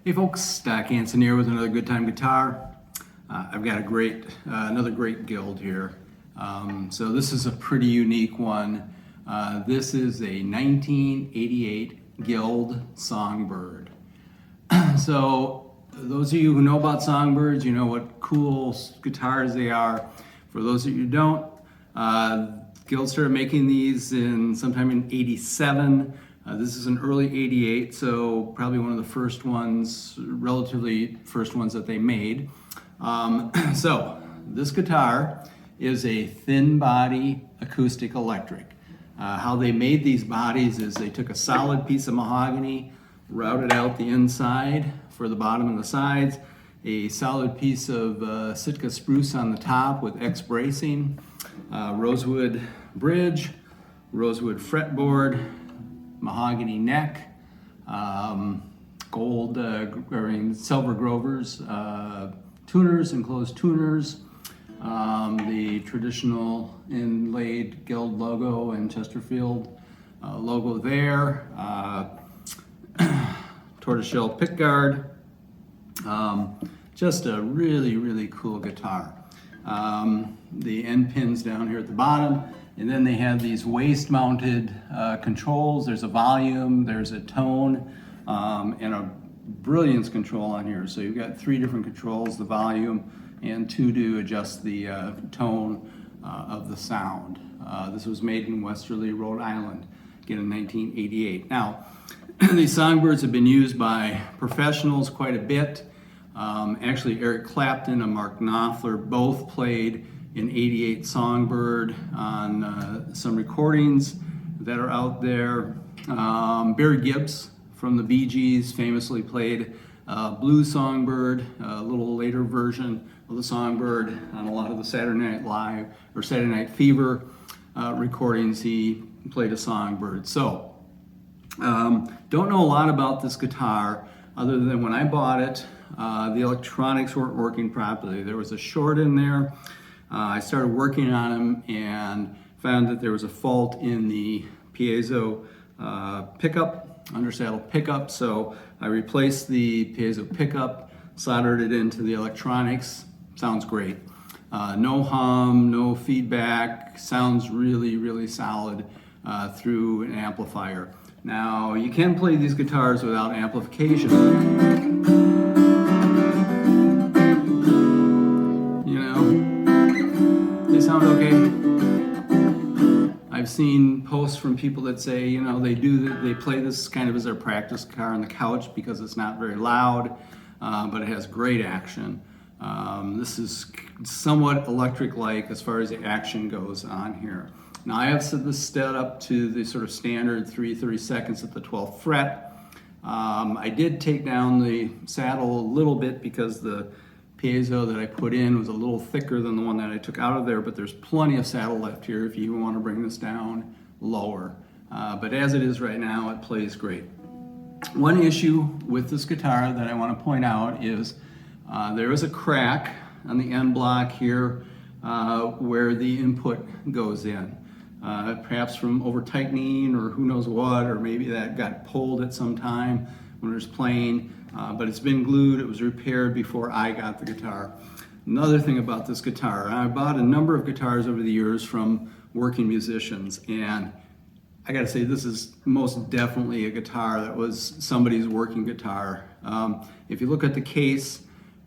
Hey folks, Stock Hansen here with another Good Time Guitar. I've got another great Guild here. So this is a pretty unique one. This is a 1988 Guild Songbird. So those of you who know about Songbirds, you know what cool guitars they are. For those of you who don't, Guild started making these sometime in '87. This is an early '88, so probably one of the first ones, relatively first ones that they made. So this guitar is a thin body acoustic electric. How they made these bodies is they took a solid piece of mahogany, routed out the inside for the bottom and the sides, a solid piece of Sitka spruce on the top with X bracing, rosewood bridge, rosewood fretboard, mahogany neck, silver Grovers, tuners, enclosed tuners, the traditional inlaid Guild logo and Chesterfield logo there, tortoiseshell pickguard. Just a really, really cool guitar. The end pins down here at the bottom. And then they have these waist-mounted controls. There's a volume, there's a tone, and a brilliance control on here. So you've got three different controls, the volume, and two to adjust the tone of the sound. This was made in Westerly, Rhode Island, again in 1988. Now, these Songbirds have been used by professionals quite a bit. Actually, Eric Clapton and Mark Knopfler both played in '88 Songbird on some recordings that are out there. Barry Gibbs from the Bee Gees famously played Blue Songbird, a little later version of the Songbird on a lot of the Saturday Night Live or Saturday Night Fever recordings. He played a Songbird. So, don't know a lot about this guitar other than when I bought it, the electronics weren't working properly. There was a short in there. I started working on them and found that there was a fault in the piezo pickup, undersaddle pickup. So I replaced the piezo pickup, soldered it into the electronics. Sounds great. No hum, no feedback. Sounds really, really solid through an amplifier. Now, you can play these guitars without amplification. Sound okay. I've seen posts from people that say, they play this kind of as their practice guitar on the couch because it's not very loud, but it has great action. This is somewhat electric-like as far as the action goes on here. Now I have set this set up to the sort of standard 3/32 at the 12th fret. I did take down the saddle a little bit because the piezo that I put in was a little thicker than the one that I took out of there, but there's plenty of saddle left here if you want to bring this down lower. But as it is right now, it plays great. One issue with this guitar that I want to point out is there is a crack on the end block here where the input goes in. Perhaps from over tightening or who knows what, or maybe that got pulled at some time when it was playing. But it's been glued, it was repaired before I got the guitar. Another thing about this guitar, I bought a number of guitars over the years from working musicians, and I gotta say this is most definitely a guitar that was somebody's working guitar. If you look at the case,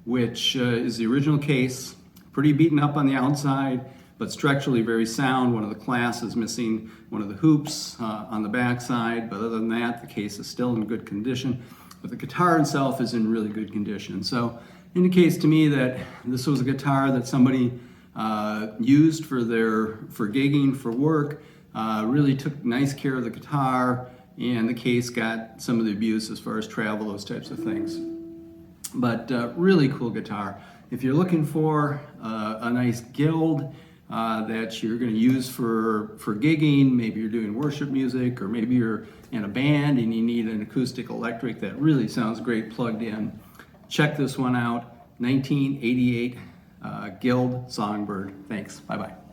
which is the original case, pretty beaten up on the outside, but structurally very sound. One of the clasps is missing one of the hoops on the back side, but other than that, the case is still in good condition. But the guitar itself is in really good condition. So indicates to me that this was a guitar that somebody used for gigging, for work, really took nice care of the guitar, and the case got some of the abuse as far as travel, those types of things. But really cool guitar. If you're looking for a nice Guild that you're going to use for gigging, maybe you're doing worship music, or maybe you're in a band and you need an acoustic electric that really sounds great plugged in, check this one out. 1988 Guild Songbird. Thanks. Bye-bye.